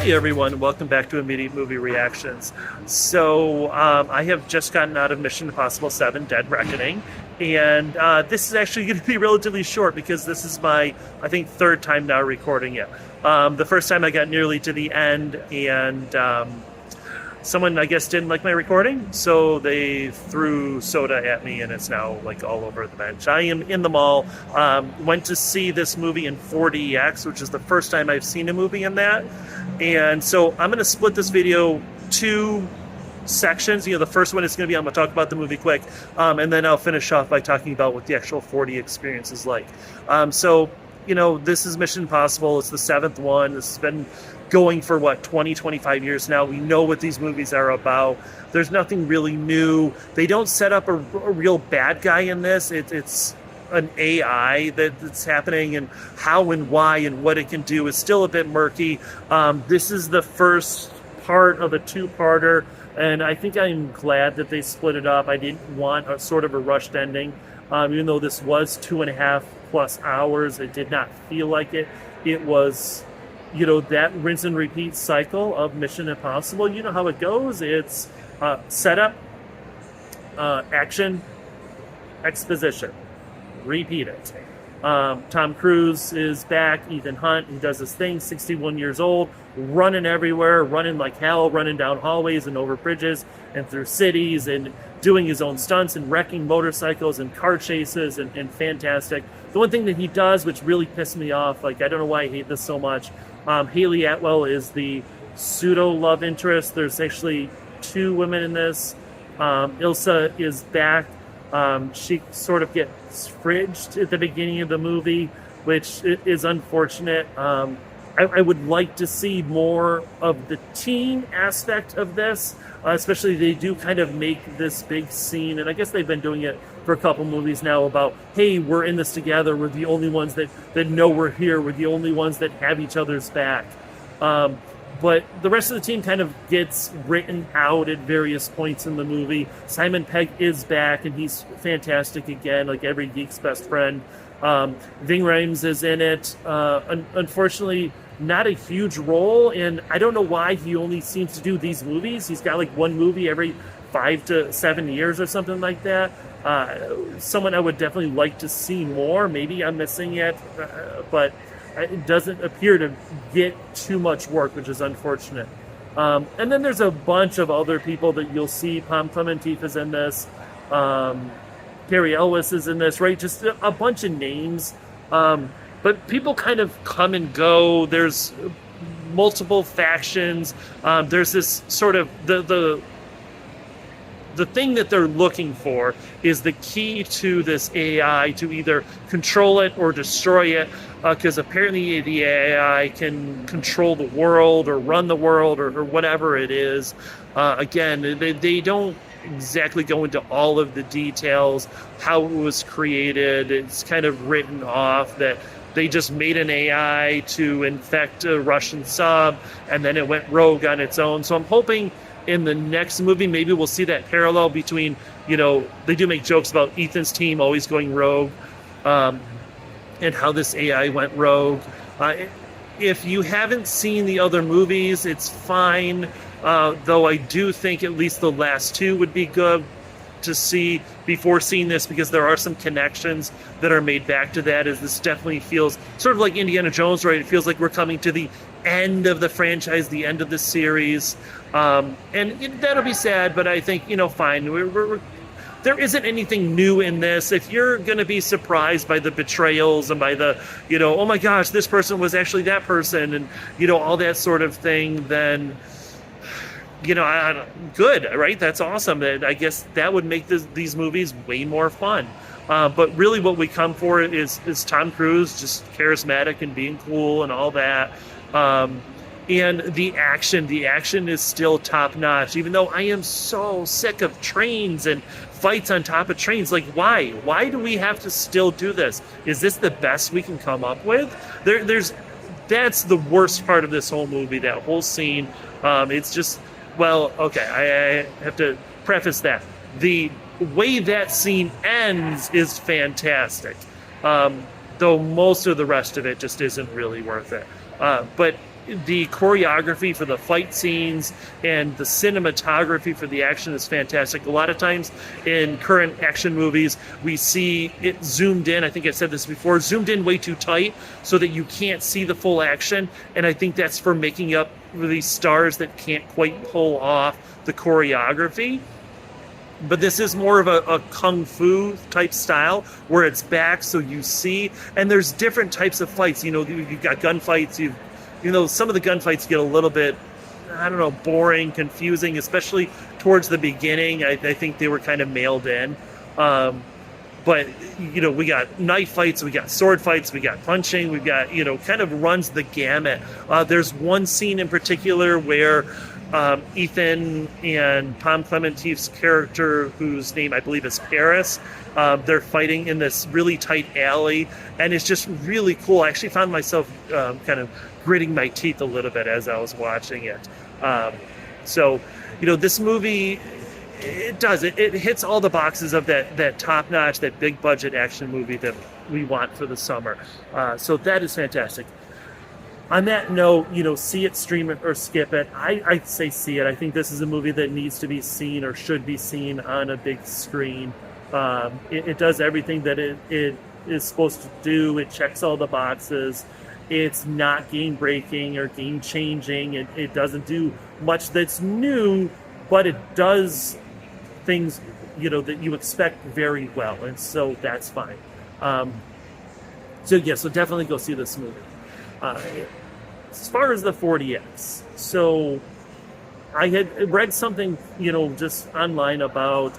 Hey everyone, welcome back to Immediate Movie Reactions. So I have just gotten out of Mission Impossible 7 Dead Reckoning, and this is actually going to be relatively short because this is my, I think, third time now recording it. The first time I got nearly to the end, and someone, I guess, didn't like my recording, so they threw soda at me, and it's now like all over the bench. I am in the mall. Went to see this movie in 4DX, which is the first time I've seen a movie in that. And so I'm going to split this video two sections. The first one is going to be, I'm going to talk about the movie quick, and then I'll finish off by talking about what the actual 4D experience is like. This is Mission Impossible. It's the seventh one. This has been going for, 25 years now. We know what these movies are about. There's nothing really new. They don't set up a real bad guy in this. It's an AI that's happening, and how and why and what it can do is still a bit murky. This is the first part of a two-parter, and I think I'm glad that they split it up. I didn't want a sort of a rushed ending. Even though this was 2.5+ hours, it did not feel like it. It was, that rinse and repeat cycle of Mission Impossible. You know how it goes. It's setup, action, exposition. Repeat it. Tom Cruise is back. Ethan Hunt, he does his thing, 61 years old, running everywhere, running like hell, running down hallways and over bridges and through cities and doing his own stunts and wrecking motorcycles and car chases and fantastic. The one thing that he does, which really pissed me off, I don't know why I hate this so much, Haley Atwell is the pseudo love interest. There's actually two women in this. Ilsa is back. She sort of gets fridged at the beginning of the movie, which is unfortunate. I would like to see more of the teen aspect of this, especially they do kind of make this big scene, and I guess they've been doing it for a couple movies now about, hey, we're in this together, we're the only ones that know we're here, we're the only ones that have each other's back. But the rest of the team kind of gets written out at various points in the movie. Simon Pegg is back, and he's fantastic again, like every geek's best friend. Ving Rhames is in it. Unfortunately, not a huge role, and I don't know why he only seems to do these movies. He's got like one movie every 5 to 7 years or something like that. Someone I would definitely like to see more. Maybe I'm missing it, but it doesn't appear to get too much work, which is unfortunate. And then there's a bunch of other people that you'll see. Pom Clementif is in this. Carrie Elwes is in this, right? Just a bunch of names. But people kind of come and go. There's multiple factions. There's this sort of the thing that they're looking for is the key to this AI to either control it or destroy it, because apparently the AI can control the world or run the world or whatever it is. Again, they don't exactly go into all of the details, how it was created. It's kind of written off that they just made an AI to infect a Russian sub, and then it went rogue on its own. So I'm hoping in the next movie, maybe we'll see that parallel between, they do make jokes about Ethan's team always going rogue, and how this AI went rogue. If you haven't seen the other movies, it's fine, though I do think at least the last two would be good to see before seeing this, because there are some connections that are made back to that, as this definitely feels sort of like Indiana Jones, right? It feels like we're coming to the end of the franchise, the end of the series, and that'll be sad, but I think, fine. There isn't anything new in this. If you're going to be surprised by the betrayals and by the, oh my gosh, this person was actually that person, and, all that sort of thing, then, good, right? That's awesome. I guess that would make these movies way more fun. But really what we come for is Tom Cruise, just charismatic and being cool and all that. And the action is still top notch, even though I am so sick of trains and fights on top of trains. Like, why do we have to still do this? Is this the best we can come up with? That's the worst part of this whole movie, that whole scene. It's just, well, okay, I have to preface that. The way that scene ends is fantastic. Though most of the rest of it just isn't really worth it. But the choreography for the fight scenes and the cinematography for the action is fantastic. A lot of times in current action movies, we see it zoomed in. I think I said this before, zoomed in way too tight so that you can't see the full action. And I think that's for making up for these stars that can't quite pull off the choreography. But this is more of a kung fu type style where it's back so you see, and there's different types of fights. You know, you've got gunfights, some of the gunfights get a little bit, I don't know, boring, confusing, especially towards the beginning. I think they were kind of mailed in. But, we got knife fights, we got sword fights, we got punching, we got, kind of runs the gamut. There's one scene in particular where Ethan and Pom Clementief's character, whose name I believe is Paris, they're fighting in this really tight alley, and it's just really cool. I actually found myself kind of gritting my teeth a little bit as I was watching it. So, this movie, it hits all the boxes of that top-notch, that big-budget action movie that we want for the summer. So that is fantastic. On that note, see it, stream it, or skip it. I'd say see it. I think this is a movie that needs to be seen or should be seen on a big screen. It does everything that it is supposed to do. It checks all the boxes. It's not game-breaking or game-changing. It doesn't do much that's new, but it does things, that you expect very well, and so that's fine. So definitely go see this movie. As far as the 40X, so I had read something, just online about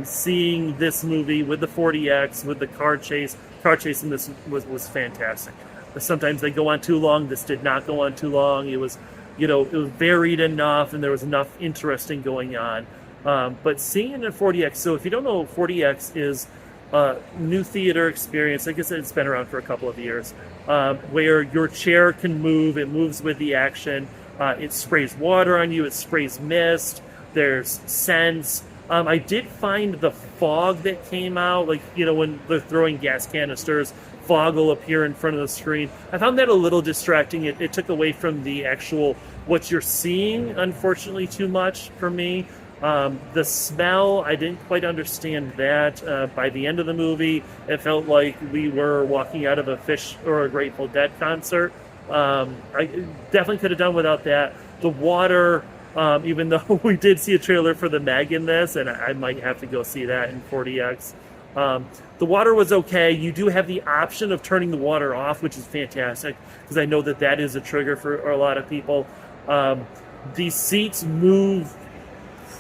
seeing this movie with the 40X, with the car chase. Car chase in this was fantastic. Sometimes they go on too long. This did not go on too long. It was, it was varied enough, and there was enough interesting going on. But seeing it in 40X, so if you don't know, 40X is a new theater experience. Like I said, it's been around for a couple of years, where your chair can move. It moves with the action. It sprays water on you. It sprays mist. There's scents. I did find the fog that came out, like, when they're throwing gas canisters, fog will appear in front of the screen. I found that a little distracting. It took away from the actual, what you're seeing, unfortunately, too much for me. The smell, I didn't quite understand that. By the end of the movie, it felt like we were walking out of a Fish or a Grateful Dead concert. I definitely could have done without that. The water, even though we did see a trailer for the Meg in this, and I might have to go see that in 40X. The water was okay. You do have the option of turning the water off, which is fantastic, because I know that is a trigger for a lot of people. These seats move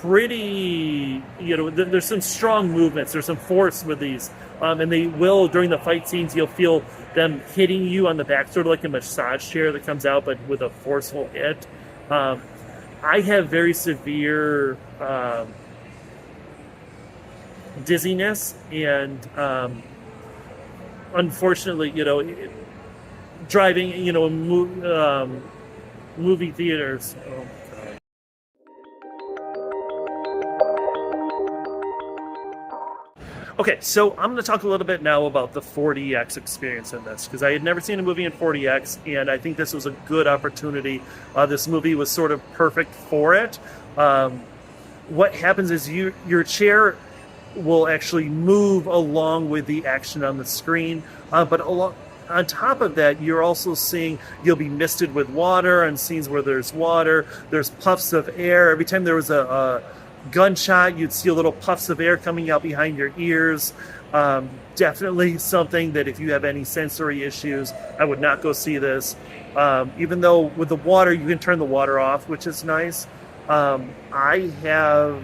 pretty, there's some strong movements, there's some force with these, and they will, during the fight scenes, you'll feel them hitting you on the back, sort of like a massage chair that comes out, but with a forceful hit. I have very severe dizziness, and unfortunately, driving, movie theaters. Okay, so I'm going to talk a little bit now about the 40X experience in this, because I had never seen a movie in 40X, and I think this was a good opportunity. This movie was sort of perfect for it. What happens is your chair will actually move along with the action on the screen, but on top of that, you're also seeing, you'll be misted with water on scenes where there's water. There's puffs of air. Every time there was a gunshot, you'd see a little puffs of air coming out behind your ears. Definitely something that if you have any sensory issues, I would not go see this. Even though with the water, you can turn the water off, which is nice. I have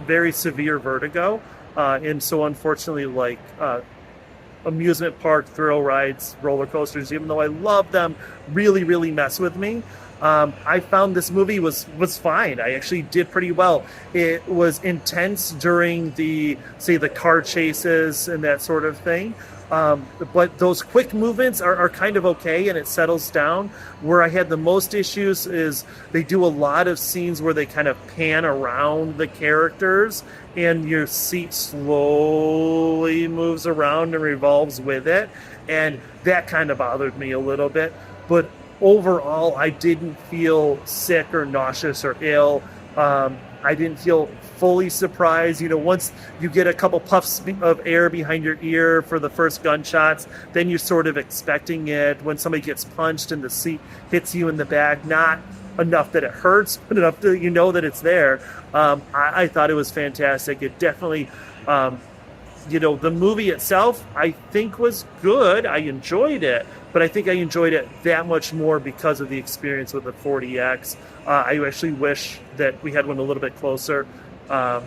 very severe vertigo, and so unfortunately, like amusement park thrill rides, roller coasters, even though I love them, really, really mess with me. I found this movie was fine. I actually did pretty well. It was intense during the car chases and that sort of thing. But those quick movements are kind of okay, and it settles down. Where I had the most issues is they do a lot of scenes where they kind of pan around the characters, and your seat slowly moves around and revolves with it, and that kind of bothered me a little bit. But overall, I didn't feel sick or nauseous or ill. I didn't feel fully surprised. You know, once you get a couple puffs of air behind your ear for the first gunshots, then you're sort of expecting it. When somebody gets punched and the seat hits you in the back, not enough that it hurts, but enough that you know that it's there. I thought it was fantastic. It definitely, the movie itself, I think was good. I enjoyed it, but I think I enjoyed it that much more because of the experience with the 40X. I actually wish that we had one a little bit closer. I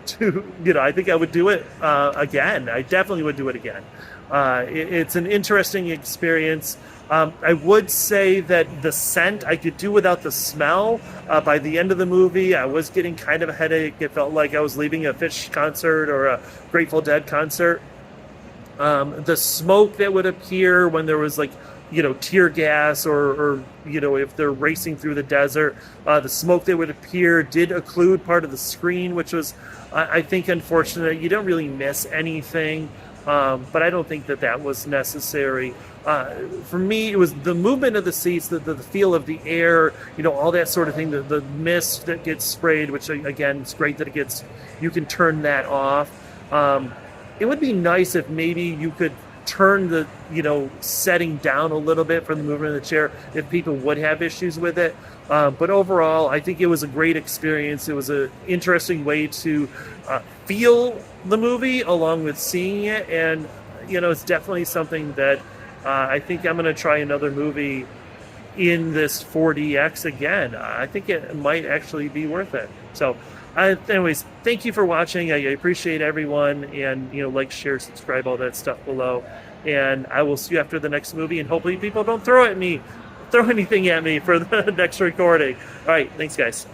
think I would do it again. I definitely would do it again. It's an interesting experience. I would say that the scent, I could do without the smell. By the end of the movie, I was getting kind of a headache. It felt like I was leaving a Phish concert or a Grateful Dead concert. The smoke that would appear when there was tear gas or if they're racing through the desert, the smoke that would appear did occlude part of the screen, which was, I think, unfortunate. You don't really miss anything, but I don't think that was necessary. For me, it was the movement of the seats, the feel of the air, all that sort of thing, the mist that gets sprayed, which again, it's great that you can turn that off. It would be nice if maybe you could turn the setting down a little bit for the movement of the chair if people would have issues with it. But overall, I think it was a great experience. It was an interesting way to feel the movie along with seeing it, and it's definitely something that I think I'm going to try another movie in this 4DX again. I think it might actually be worth it. So anyways, thank you for watching. I appreciate everyone, and like, share, subscribe, all that stuff below. And I will see you after the next movie, and hopefully people don't throw anything at me for the next recording. All right, thanks guys.